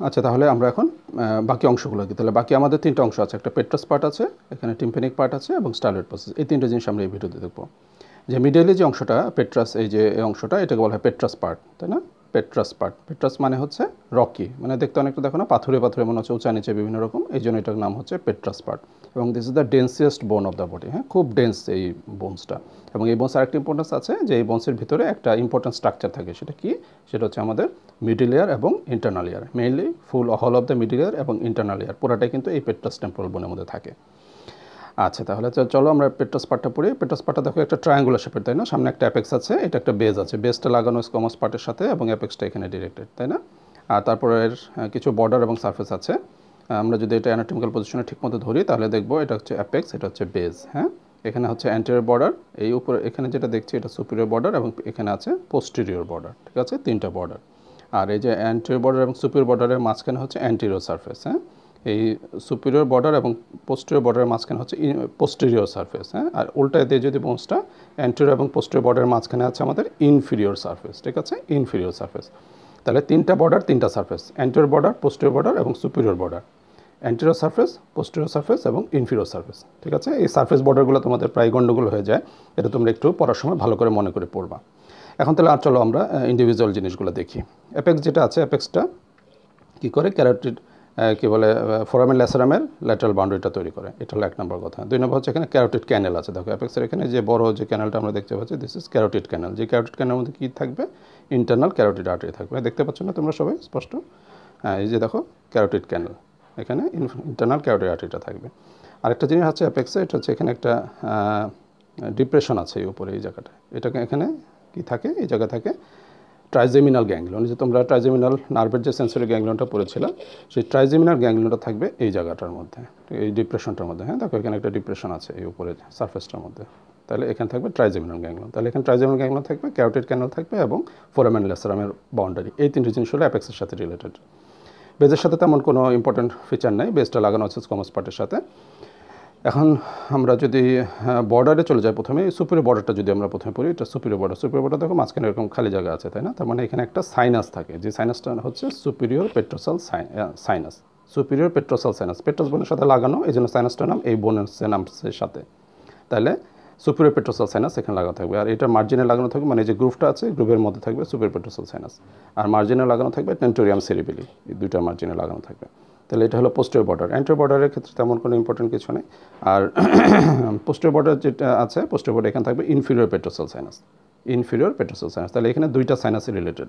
আচ্ছা, তাহলে আমরা এখন বাকি অংশগুলো কি, তাহলে বাকি আমাদের তিনটা অংশ আছে, একটা পেট্রাস পার্ট আছে, এখানে টিম্প্যানিক পার্ট আছে এবং স্টাইলয়েড প্রসেস। এই তিনটা জিনিস আমরা এই ভিডিওতে দেখবো। যে মিডলে যে অংশটা পেট্রাস, এই যে এই অংশটা, এটাকে বলা হয় পেট্রাস পার্ট, তাই না? পেট্রাস পার্ট, পেট্রাস মানে হচ্ছে রকি, মানে দেখতে অনেকটা দেখো না পাথরে পাথরে মনে হচ্ছে, উঁচা নিচে বিভিন্ন রকম, এই জন্য এটার নাম হচ্ছে পেট্রাস পার্ট। এবং this is the densest bone of the body. হ্যাঁ, খুব ডেন্স এই বোনসটা। এবং এই বোনস আরেকটা ইম্পর্টেন্স আছে, যে এই বোনসের ভিতরে একটা ইম্পর্টেন্ট স্ট্রাকচার থাকে, সেটা কি? সেটা হচ্ছে আমাদের মিডল ইয়ার এবং internal year, mainly full hall of the middle ইয়ার এবং ইন্টারনাল ইয়ার পুরাটাই কিন্তু এই পেট্রাস টেম্পোরাল বোনের মধ্যে থাকে। আচ্ছা, তাহলে চলো আমরা পেট্রাস পার্টটা পড়ি। পেট্রাস পার্টটা দেখো একটা ট্রায়াঙ্গুলার শেপের, তাই না? সামনে একটা অ্যাপেক্স আছে, এটা একটা বেজ আছে, বেজটা লাগানো স্কোমাস পার্টের সাথে এবং অ্যাপেক্সটা এখানে ডিরেক্টেড, তাই না? আর তারপরে এর কিছু বর্ডার এবং সারফেস আছে। আমরা যদি এটা অ্যানাটমিক্যাল পজিশনে ঠিকমতো ধরি তাহলে দেখবো এটা হচ্ছে অ্যাপেক্স, এটা হচ্ছে বেজ। হ্যাঁ, এখানে হচ্ছে অ্যান্টেরিয়র বর্ডার, এই উপরে এখানে যেটা দেখছি এটা সুপিরিয়র বর্ডার, এবং এখানে আছে পোস্টেরিয়র বর্ডার, ঠিক আছে? তিনটা বর্ডার। আর এই যে অ্যান্টেরিয়র বর্ডার এবং সুপিরিয়র বর্ডারের মাঝখানে হচ্ছে অ্যান্টেরিয়র সারফেস। হ্যাঁ, এই সুপিরিয়র বর্ডার এবং পোস্টেরিয়র বর্ডারের মাঝখানে হচ্ছে পোস্টেরিয়র সারফেস। হ্যাঁ, আর উল্টায় দিয়ে যদি বোনসটা অ্যান্টেরিয়র এবং পোস্টেরিয়র বর্ডারের মাঝখানে আছে আমাদের ইনফিরিয়র সারফেস, ঠিক আছে? Inferior surface. তাহলে তিনটা বর্ডার, তিনটা surface, anterior border, posterior border এবং superior border. Anterior surface, posterior surface এবং ইনফিরিয়র সারফেস, ঠিক আছে? এই সারফেস বর্ডারগুলো তোমাদের প্রায় গণ্ডগোল হয়ে যায়, এটা তোমরা একটু পড়ার সময় ভালো করে মনে করে পড়বা। এখন তাহলে আর চলো আমরা ইন্ডিভিজুয়াল জিনিসগুলো দেখি। অ্যাপেক্স যেটা আছে, অ্যাপেক্সটা কী করে? ক্যারোটিড কী বলে, ফোরামেন ল্যাসেরামের ল্যাটারাল বাউন্ডারিটা তৈরি করে, এটা হলো এক নম্বর কথা। দুই নম্বর হচ্ছে এখানে ক্যারোটিড ক্যানেল আছে। দেখো অ্যাপেক্সের এখানে যে বড় যে ক্যানেলটা আমরা দেখতে পাচ্ছি, দিস ইজ ক্যারোটিড ক্যানেল। যে ক্যারোটিড ক্যানেলের মধ্যে কী থাকবে? ইন্টারনাল ক্যারোটিড আর্টারি থাকবে। দেখতে পাচ্ছ না তোমরা সবাই স্পষ্ট? হ্যাঁ, এই যে দেখো ক্যারোটিড ক্যানেল, এখানে ইন্টারনাল ক্যারোটিড আর্টারিটা থাকবে। আরেকটা জিনিস আছে অ্যাপেক্সে, এটা হচ্ছে এখানে একটা ডিপ্রেশন আছে এই উপরে, এই জায়গাটা, এটাকে এখানে কি থাকে? এই জায়গা থাকে ট্রাইজেমিনাল গ্যাংলিয়ন। যে তোমরা ট্রাইজেমিনাল নার্ভের যে সেন্সরি গ্যাংলিয়নটা পড়েছিল, সেই ট্রাইজেমিনাল গ্যাংলিয়নটা থাকবে এই জায়গাটার মধ্যে, এই ডিপ্রেশনটার মধ্যে। হ্যাঁ, দেখো এখানে একটা ডিপ্রেশন আছে এই উপরে সারফেসটার মধ্যে, তাহলে এখানে থাকবে ট্রাইজেমিনাল গ্যাংলিয়ন। তাহলে এখানে ট্রাইজেমিনাল গ্যাংলিয়ন থাকবে, ক্যারোটিড ক্যানেল থাকবে এবং ফোরামেন ল্যাসেরামের বাউন্ডারি। এই তিনটি জিনিস হলো অ্যাপেক্সের সাথে রিলেটেড। বেজের সাথে তেমন কোনো ইম্পর্টেন্ট ফিচার নেই, বেজটা লাগানো আছে স্কোমাস পার্টের সাথে। এখন আমরা যদি বর্ডারে চলে যাই, প্রথমে সুপিরিয়র বর্ডারটা যদি আমরা প্রথমে পড়ি, এটা সুপিরিয়র বর্ডার। সুপিরিয়র বর্ডার দেখো মাঝখানে এরকম খালি জায়গা আছে, তাই না? তার মানে এখানে একটা সাইনাস থাকে, যে সাইনাসটা হচ্ছে superior petrosal sinus. Superior petrosal sinus, petrous বোনের সাথে লাগানো, এই জন্য সাইনাসটার নাম এই বোনের নামের সাথে। তাহলে সুপিরিয়র পেট্রোসাল সাইনাস এখানে লাগানো থাকবে, আর এটা মার্জিনে লাগানো থাকবে, মানে যে গ্রুপটা আছে গ্রুপের মধ্যে থাকবে সুপিরিয়র পেট্রোসাল সাইনাস, আর মার্জিনে লাগানো থাকবে টেন্টোরিয়াম সেরিবেলি, এই দুইটা মার্জিনে লাগানো থাকবে। তাহলে এটা হলো পোস্টেরিয়র বর্ডার। অ্যান্টেরিয়র বর্ডারের ক্ষেত্রে তেমন কোনো ইম্পর্টেন্ট কিছু নেই। আর পোস্টেরিয়র বর্ডার যেটা আছে, পোস্টেরিয়র বর্ডার এখানে থাকবে ইনফিরিয়র পেট্রোসাল সাইনাস, ইনফিরিয়র পেট্রোসাল সাইনাস। তাহলে এখানে দুইটা সাইনাসে রিলেটেড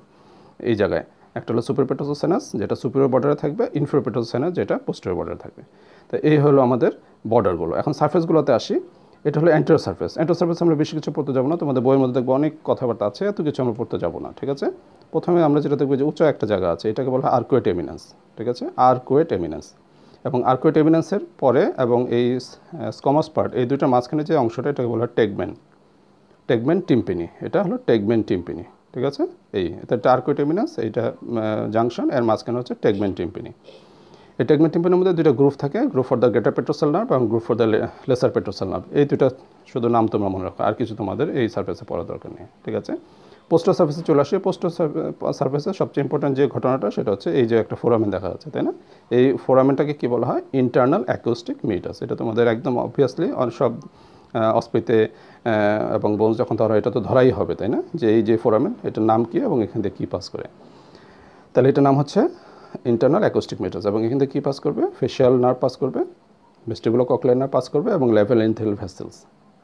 এই জায়গায়, একটা হলো সুপিরিয়র পেট্রোসাল সাইনাস যেটা সুপিরিয়র বর্ডারে থাকবে, ইনফিরিয়র পেট্রোসাল সাইনাস যেটা পোস্টেরিয়র বর্ডারে থাকবে। তো এই হলো আমাদের বর্ডারগুলো। এখন সারফেসগুলোতে আসি। এটা হলো অ্যান্টেরিয়র সারফেস। অ্যান্টেরিয়র সারফেস আমরা বেশি কিছু পড়তে যাবো না, তোমাদের বইয়ের মধ্যে দেখবো অনেক কথাবার্তা আছে, এত কিছু আমরা পড়তে যাবো না, ঠিক আছে? প্রথমে আমরা যেটা দেখবো যে উঁচু একটা জায়গা আছে, এটাকে বলা হয় আর্কুয়েট এমিনেন্স, ঠিক আছে? Arcuate eminence. এবং আর্কুয়েট এমিনেন্সের পরে এবং এই স্কমাস পার্ট, এই দুইটার মাঝখানে যে অংশটা, এটাকে বলা হয় টেগমেন, টেগমেন টিম্পিনি। এটা হলো টেগমেন টিম্পিনি, ঠিক আছে? এটা আর্কুয়েট এমিনেন্স, এইটা জাংশন, এর মাঝখানে হচ্ছে টেগমেন টিম্পিনি। এই টেগমেন টিম্পিনির মধ্যে দুইটা গ্রুপ থাকে, group for the greater petrosal nerve এবং group for the lesser petrosal nerve. এই দুইটা শুধু নাম তোমরা মনে রাখো, আর কিছু তোমাদের এই সারফেসে পড়ার দরকার নেই, ঠিক আছে? পোস্টাল সারফেসে চলে আসি। পোস্টাল সারফেসে সবচেয়ে ইম্পর্টেন্ট যে ঘটনাটা, সেটা হচ্ছে এই যে একটা ফোরামেন দেখা যাচ্ছে, তাই না? এই ফোরামেনটাকে কী বলা হয়? Internal acoustic মিটাস। এটা তোমাদের একদম অবভিয়াসলি সব অস্প্রিতে এবং বোনস যখন ধরা, এটা তো ধরাই হবে, তাই না? যে এই যে ফোরামেন, এটার নাম কী এবং এখান থেকে কী পাস করে। তাহলে এটার নাম হচ্ছে ইন্টারনাল অ্যাকোস্টিক মিটাস, এবং এখান থেকে কী পাস করবে? ফেশিয়াল নার্ভ পাস করবে, ভেস্টিবুলো-ককলিয়ার নার্ভ পাস করবে এবং ল্যাবিরিনথাল ভেসেলস।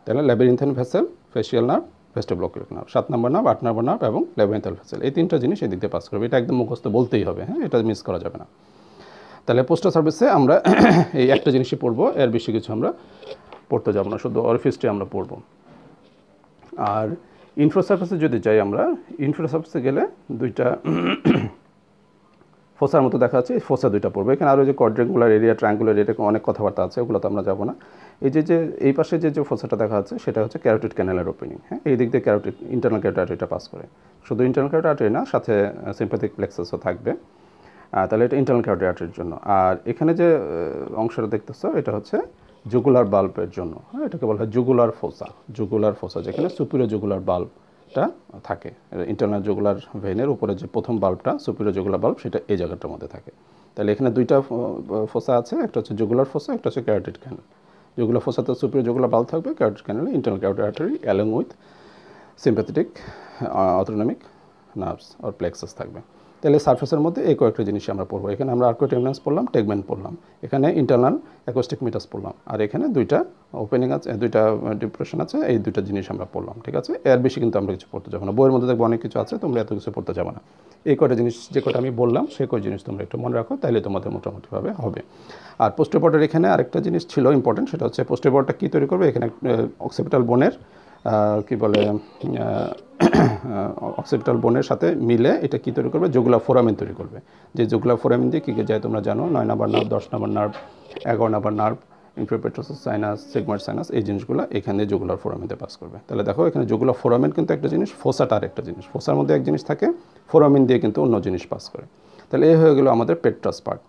তাহলে ল্যাবিরিনথাল ভেসেল, ফেশিয়াল নার্ভ, ভেস্টিবুলো-ককলিয়ার নার্ভ, 7 নম্বর নার্ভ, 8 নম্বর নার্ভ এবং ল্যাবিরিনথাল ভেসেল, এই তিনটা জিনিস এই দিক দিয়ে পাস করবে। এটা একদম মুখস্থ বলতেই হবে, হ্যাঁ, এটা মিস করা যাবে না। তাহলে পোস্টাল সার্ভিসে আমরা এই একটা জিনিসই পড়বো, এর বেশি কিছু আমরা পড়তে যাবো না, শুধু অরিফিসটি আমরা পড়বো। আর ইনফ্রা সার্ভিসে যদি যাই আমরা, ইনফ্রা সার্ভিসে গেলে দুইটা ফোসার মতো দেখা যাচ্ছে, এই ফোসা দুইটা পড়বে। এখানে আরও যে কোয়াড্রাঙ্গুলার এরিয়া, ট্রায়াঙ্গুলার এরিয়া, অনেক কথাবার্তা আছে, ওগুলো তো আমরা যাবো না। এই যে এই পাশে যে ফোসাটা দেখা যাচ্ছে, সেটা হচ্ছে ক্যারোটিড ক্যানেলের ওপেনিং। হ্যাঁ, এই দিক দিয়ে ক্যারোটিড, ইন্টারনাল ক্যারোটিড আর্টারিটা পাস করে। শুধু ইন্টারনাল ক্যারোটিড আর্টারি না, সাথে সিম্প্যাথিক প্লেক্সাসও থাকবে। তাহলে এটা ইন্টারনাল ক্যারোটিড আর্টারির জন্য। আর এখানে যে অংশটা দেখতেছো, এটা হচ্ছে জুগুলার বাল্বের জন্য। হ্যাঁ, এটাকে বলা হয় জুগুলার ফোসা, জুগুলার ফোসা, যেখানে সুপিরিয়র জুগুলার বাল্ব বাল্বটা থাকে। ইন্টারনাল জুগুলার ভেইনের উপরে যে প্রথম বাল্বটা সুপিরিয়র জুগুলার বাল্ব সেটা এই জায়গাটার মধ্যে থাকে। তাহলে এখানে দুইটা ফোসা আছে, একটা হচ্ছে জুগুলার ফোসা, একটা হচ্ছে ক্যারোটিড ক্যানেল। জুগুলার ফোসাতে সুপিরিয়র জুগুলার বাল্ব থাকবে, ক্যারোটিড ক্যানেলে internal carotid artery along with sympathetic autonomic nerves or plexus থাকবে। তাহলে সারফেসের মধ্যে এই কয়েকটা জিনিস আমরা পড়বো। এখানে আমরা আর্কোটেমনেন্স পড়লাম, টেগমেন্ট পড়লাম, এখানে ইন্টারনাল অ্যাকোস্টিক মিটাস পড়লাম, আর এখানে দুইটা ওপেনিং আছে, দুইটা ডিপ্রেশন আছে, এই দুইটা জিনিস আমরা পড়লাম। ঠিক আছে, এর বেশি কিন্তু আমরা কিছু পড়তে যাবো না। বইয়ের মধ্যে দেখবো অনেক কিছু আছে, তোমরা এত কিছু পড়তে যাবো না। এই কয়টা জিনিস, যে কয়টা আমি বললাম সেই কয় জিনিস তোমরা একটু মনে রাখো, তাহলে তোমাদের মোটামুটিভাবে হবে। আর পোস্টের বর্ডের এখানে আরেকটা জিনিস ছিল ইম্পর্টেন্ট, সেটা হচ্ছে পোস্টের বর্ডটা কী তৈরি করবে। এখানে অক্সিপিটাল বোনের কি বলে অক্সিপিটাল বোনের সাথে মিলে এটা কী তৈরি করবে, জুগুলার ফোরামেন তৈরি করবে। যে জুগুলার ফোরামেন দিয়ে কী কী যায় তোমরা জানো, 9 নম্বর নার্ভ, 10 নম্বর নার্ভ, 11 নম্বর নার্ভ, ইনফ্রাপেট্রাসাস সাইনাস, সিগময়েড সাইনাস, এই জিনিসগুলো এখানে জুগুলার ফোরামেনতে পাস করবে। তাহলে দেখো এখানে জুগুলার ফোরামেন কিন্তু একটা জিনিস, ফোসাটা আর একটা জিনিস। ফোসার মধ্যে এক জিনিস থাকে, ফোরামেন দিয়ে কিন্তু অন্য জিনিস পাস করে। তাহলে এই হয়ে গেল আমাদের পেট্রাস পার্ট।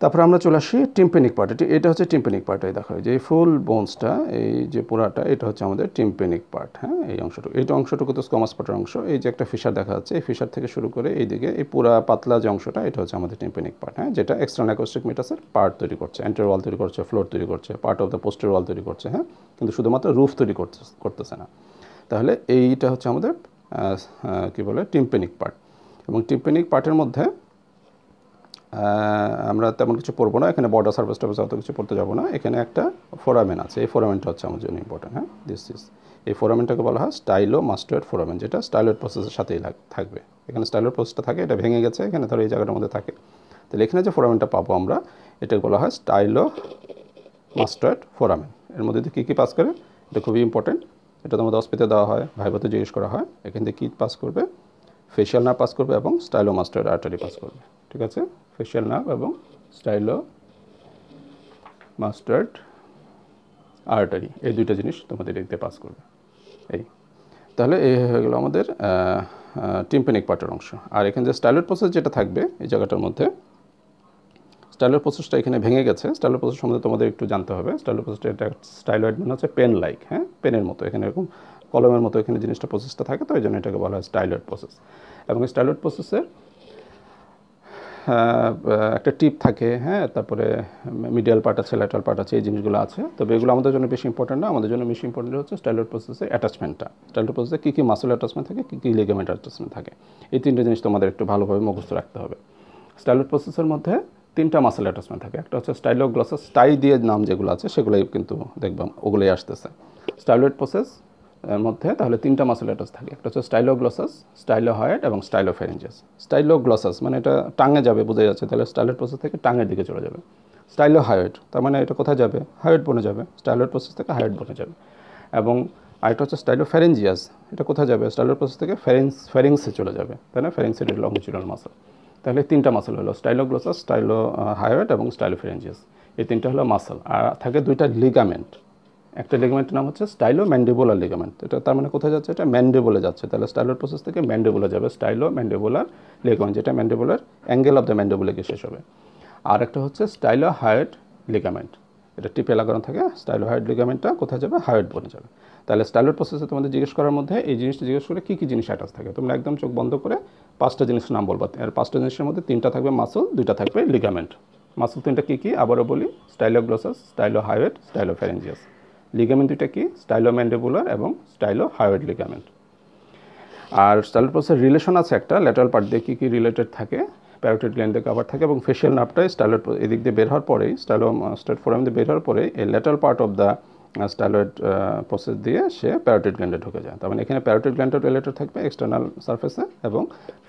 তারপরে আমরা চলে আসি টিম্পেনিক পার্ট। এটা হচ্ছে টিম্পেনিক পার্ট। এই দেখো যে ফুল বোনসটা, এই যে পুরাটা, এটা হচ্ছে আমাদের টিম্পেনিক পার্ট। হ্যাঁ, এই অংশটুকু, এইটা অংশটুকু তো স্কোমাস পার্টের অংশ। এই যে একটা ফিশার দেখা যাচ্ছে, এই ফিশার থেকে শুরু করে এইদিকে এই পুরা পাতলা যে অংশটা, এটা হচ্ছে আমাদের টিম্পেনিক পার্ট। হ্যাঁ, যেটা এক্সটার্নাল অ্যাকোস্টিক মিটাসের পার্ট তৈরি করছে, অ্যান্টেরিয়র ওয়াল তৈরি করছে, ফ্লোর তৈরি করছে, পার্ট অফ দ্য পোস্টেরিয়র ওয়াল তৈরি করছে। হ্যাঁ, কিন্তু শুধুমাত্র রুফ তৈরি করতেছে না। তাহলে এইটা হচ্ছে আমাদের কী বলে টিম্পেনিক পার্ট। এবং টিম্পেনিক পার্টের মধ্যে আমরা তেমন কিছু পড়বো না, এখানে বর্ডার সার্ফেস টার্ফেস অত কিছু পড়তে যাবো না। এখানে একটা ফোরামেন আছে, এই ফোরামেনটা হচ্ছে আমার জন্য ইম্পর্টেন্ট। হ্যাঁ, এই ফোরামেনটাকে বলা হয় স্টাইলোমাস্টয়েড ফোরামেন, যেটা স্টাইলয়েড প্রসেসের সাথেই থাকবে। এখানে স্টাইলয়েড প্রসেসটা থাকে, এটা ভেঙে গেছে, এখানে ধরো এই জায়গাটার মধ্যে থাকে। তাহলে এখানে যে ফোরামেনটা পাবো আমরা, এটাকে বলা হয় স্টাইলোমাস্টয়েড ফোরামেন। এর মধ্যে কী কী পাস করে, এটা খুবই ইম্পর্টেন্ট। এটা তোমাদের অস্পিতে দেওয়া হয়, ভাইভাতে জিজ্ঞেস করা হয়। এখান থেকে কী পাস করবে, ফেশিয়াল নার্ভ পাস করবে এবং স্টাইলোমাস্টয়েড আর্টারি পাস করবে। ঠিক আছে, ফেশিয়াল নার্ভ এবং স্টাইলোমাস্টয়েড আর্টারি, এই দুইটা জিনিস তোমাদের দেখতে পাস করবে। তাহলে এই হয়ে গেল আমাদের টিম্পেনিক পার্টের অংশ। আর এখানে যে স্টাইলয়েড প্রসেস যেটা থাকবে এই জায়গাটার মধ্যে, স্টাইলয়েড প্রসেসটা এখানে ভেঙে গেছে। স্টাইলয়েড প্রসেস সম্বন্ধে তোমাদের একটু জানতে হবে। স্টাইলয়েড প্রসেসটা, এটা স্টাইলয়েড মানে হচ্ছে পেন লাইক, হ্যাঁ, পেনের মতো, এখানে এরকম কলমের মতো এখানে জিনিসটা প্রসেসটা থাকে, তো এই জন্য এটাকে বলা হয় স্টাইলয়েড প্রসেস। এবং স্টাইলয়েড প্রসেসের একটা টিপ থাকে, হ্যাঁ, তারপরে মিডিয়াল পার্ট আছে, ল্যাটারাল পার্ট আছে, এই জিনিসগুলো আছে। তবে এগুলো আমাদের জন্য বেশি ইম্পর্টেন্ট না, আমাদের জন্য বেশি ইম্পর্টেন্ট হচ্ছে স্টাইলয়েড প্রসেসের অ্যাটাচমেন্টটা। স্টাইলয়েড প্রসেসে কী কী মাসল অ্যাটাচমেন্ট থাকে, কী কী লিগামেন্ট অ্যাটাচমেন্ট থাকে, এই তিনটে জিনিস তোমাদের একটু ভালোভাবে মুখস্থ রাখতে হবে। স্টাইলয়েড প্রসেসের মধ্যে তিনটা মাসল অ্যাটাচমেন্ট থাকে। একটা হচ্ছে স্টাইলোগ্লসাস, স্টাই দিয়ে নাম যেগুলো আছে সেগুলোই কিন্তু দেখবাম ওগুলোই আসতেছে স্টাইলয়েড প্রসেস এর মধ্যে। তাহলে তিনটা মাসল অ্যাটাচ থাকে, একটা হচ্ছে স্টাইলোগ্লসাস, স্টাইলোহয়েড এবং স্টাইলোফ্যারিঞ্জিয়াস। স্টাইলোগ্লসাস মানে এটা টাঙে যাবে, বোঝা যাচ্ছে, তাহলে স্টাইলয়েড প্রসেস থেকে টাঙের দিকে চলে যাবে। স্টাইলোহয়েড তার মানে এটা কোথায় যাবে, হায়োড বনে যাবে, স্টাইলয়েড প্রসেস থেকে হায়োড বনে যাবে। এবং আরেকটা হচ্ছে স্টাইলোফ্যারিঞ্জিয়াস, এটা কোথায় যাবে, স্টাইলয়েড প্রসেস থেকে ফ্যারিংসে চলে যাবে, তাই না, ফ্যারিংসের লংজিটিউডাল মাসল। তাহলে তিনটা মাসল হলো স্টাইলোগ্লসাস, স্টাইলোহায়োড এবং স্টাইলোফ্যারিঞ্জিয়াস, এই তিনটা হলো মাসল। আর থাকে দুইটা লিগামেন্ট, একটা লিগামেন্টের নাম হচ্ছে স্টাইলোম্যান্ডিবুলার লিগামেন্ট। এটা তার মানে কোথায় যাচ্ছে, এটা ম্যান্ডিবুলে যাচ্ছে, তাহলে স্টাইলয়েড প্রসেস থেকে ম্যান্ডিবুলে যাবে স্টাইলোম্যান্ডিবুলার লিগামেন্ট, যেটা ম্যান্ডিবুলার অ্যাঙ্গেল অফ দ্য ম্যান্ডিবুলে গিয়ে শেষ হবে। আর একটা হচ্ছে স্টাইলোহায়োড লিগামেন্ট, এটা টিপে লাগানো থাকে, স্টাইলোহায়োড লিগামেন্টটা কোথায় যাবে, হায়োড বনে যাবে। তাহলে স্টাইলয়েড প্রসেসে তোমাদের জিজ্ঞেস করার মধ্যে এই জিনিসটা জিজ্ঞেস করে কী কী জিনিস অ্যাটাচ থাকে, তোমরা একদম চোখ বন্ধ করে পাঁচটা জিনিসের নাম বলবা। আর পাঁচটা জিনিসের মধ্যে তিনটা থাকবে মাসল, দুইটা থাকবে লিগামেন্ট। মাসল তিনটা কী কী আবারও বলি, স্টাইলোগ্লসাস, স্টাইলোহায়োড, স্টাইলোফ্যারিঞ্জিয়াস। লিগামেন্ট দুইটা কি, স্টাইলোম্যান্ডিবুলার এবং স্টাইলোহায়োড লিগামেন্ট। আর স্টাইলয়েড প্রসেসের রিলেশন আছে একটা, ল্যাটারাল পার্ট দিয়ে কী কী রিলেটেড থাকে, প্যারোটিড গ্ল্যান্ড দিয়ে কভার থাকে, এবং ফেশিয়াল নার্ভটাই স্টাইলয়েড এদিক দিয়ে বের হওয়ার পরেই, স্টাইলোমাস্টয়েড ফোরাম দিয়ে বের হওয়ার পরেই এই lateral part of the styloid process দিয়ে সে প্যারোটিড গ্ল্যান্ডে ঢুকে যায়। তার মানে এখানে প্যারোটিড গ্ল্যান্ডও রিলেটেড থাকবে এক্সটার্নাল সারফেসে, এবং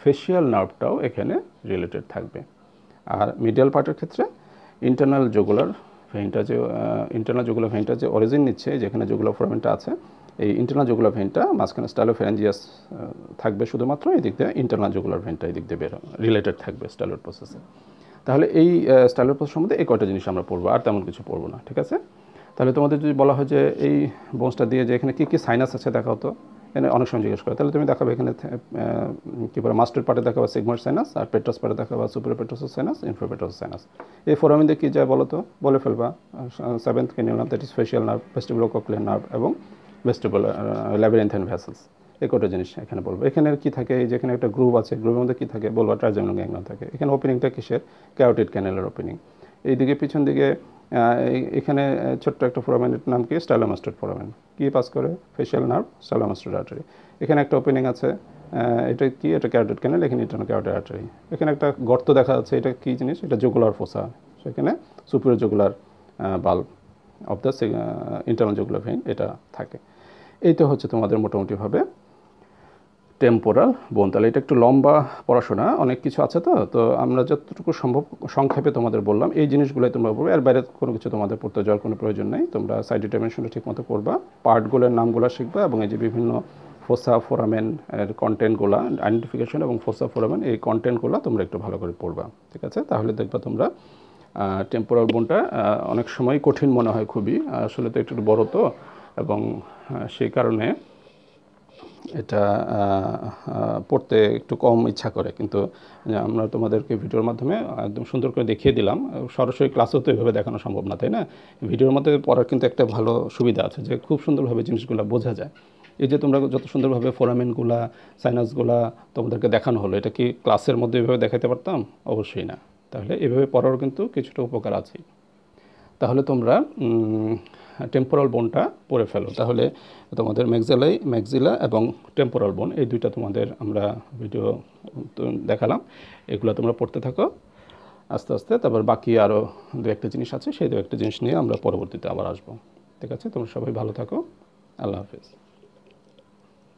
ফেশিয়াল নার্ভটাও এখানে রিলেটেড থাকবে। আর মিডিয়াল পার্টের ক্ষেত্রে ইন্টারনাল জুগুলার ভেইনটা, যে ইন্টারনাল জুগুলার ভেইনটা যে অরিজিন নিচ্ছে, যেখানে জুগুলার ফোরামেনটা আছে, এই ইন্টারনাল জুগুলার ভেইনটা মাঝখানে স্টাইলোফ্যারিঞ্জিয়াস থাকবে শুধুমাত্র, এই দিক দিয়ে ইন্টারনাল জুগুলার ভেইনটা এই দিক দিয়ে রিলেটেড থাকবে স্টাইলয়েড প্রসেসে। তাহলে এই স্টাইলয়েড প্রসেস সম্বন্ধে এই কয়টা জিনিস আমরা পড়বো, আর তেমন কিছু পড়বো না। ঠিক আছে, তাহলে তোমাদের যদি বলা হয় যে এই বোনসটা দিয়ে যে এখানে কী কী সাইনাস আছে দেখাও তো, এখানে অনেক সময় জিজ্ঞেস করে, তাহলে তুমি দেখাবে এখানে কী বলে মাস্টার পার্টে দেখাবা সিগময়েড সাইনাস, আর পেট্রাস পার্টে দেখাবা superior petrosal sinus, infrapetrosal sinus. এই ফোরামেন দিয়ে কী যায় বলো তো, বলে ফেলবা। Seventh cranial nerve, that is facial nerve, vestibulocochlear nerve এবং ভেস্টিবুলার ল্যাবিরিনথাইন ভেসেলস, এই কটা জিনিস এখানে বলবো। এখানে কি থাকে, এই যেখানে একটা গ্রুপ আছে, গ্রুপের মধ্যে কি থাকে বলবো, ট্রাইজেমিনাল গ্যাংলিয়ন থাকে। এখানে ওপেনিংটা কিসের, ক্যারোটিড ক্যানেলের ওপেনিং। এইদিকে পিছন দিকে এখানে ছোট্ট একটা ফোরামেনের নাম কি, স্টাইলোমাস্টেড ফোরামেন। কি পাস করে, ফেশিয়াল নার্ভ, স্টাইলোমাস্টেড আর্টারি। এখানে একটা ওপেনিং আছে, এটা কি, এটা ক্যারোটিড ক্যানেল, এখানে ইন্টারনাল ক্যারোটিড আর্টারি। এখানে একটা গর্ত দেখা যাচ্ছে, এটা কি জিনিস, এটা জুগুলার ফোসা, সেখানে superior jugular bulb of the internal jugular vein এটা থাকে। এইটা হচ্ছে তোমাদের মোটামুটিভাবে টেম্পোরাল বোন। তাহলে এটা একটু লম্বা পড়াশোনা, অনেক কিছু আছে, তো আমরা যতটুকু সম্ভব সংক্ষেপে তোমাদের বললাম, এই জিনিসগুলোই তোমরা পড়বে। এর বাইরে কোনো কিছু তোমাদের পড়তে যাওয়ার কোনো প্রয়োজন নেই। তোমরা সাইড ডিটারমিনেশনটা ঠিক মতো করবা, পার্টগুলোর নামগুলো শিখবা, এবং এই যে বিভিন্ন ফোসা ফোরামেন এর কন্টেন্টগুলো আইডেন্টিফিকেশন এবং ফোসা ফোরামেন এই কন্টেন্টগুলো তোমরা একটু ভালো করে পড়বা, ঠিক আছে? তাহলে দেখবা তোমরা টেম্পোরাল বোনটা অনেক সময় কঠিন মনে হয় খুবই, আসলে তো একটু বড় তো, এবং সেই কারণে এটা পড়তে একটু কম ইচ্ছা করে। কিন্তু আমরা তোমাদেরকে ভিডিওর মাধ্যমে একদম সুন্দর করে দেখিয়ে দিলাম। সরাসরি ক্লাসেও তো এভাবে দেখানো সম্ভব না, তাই না? ভিডিওর মধ্যে পড়ার কিন্তু একটা ভালো সুবিধা আছে যে খুব সুন্দরভাবে জিনিসগুলো বোঝা যায়। এই যে তোমরা যত সুন্দরভাবে ফোরামেনগুলা, সাইনাসগুলা তোমাদেরকে দেখানো হলো, এটা কি ক্লাসের মধ্যে এভাবে দেখাতে পারতাম? অবশ্যই না। তাহলে এভাবে পড়ারও কিন্তু কিছুটা উপকার আছে। তাহলে তোমরা টেম্পোরাল বোনটা পড়ে ফেলো। তাহলে তোমাদের ম্যাক্সিলা এবং টেম্পোরাল বোন এই দুইটা তোমাদের আমরা ভিডিও দেখালাম, এগুলো তোমরা পড়তে থাকো আস্তে আস্তে। তারপর বাকি আরও দু একটা জিনিস আছে, সেই দু একটা জিনিস নিয়ে আমরা পরবর্তীতে আবার আসবো, ঠিক আছে? তোমরা সবাই ভালো থাকো, আল্লাহ হাফেজ।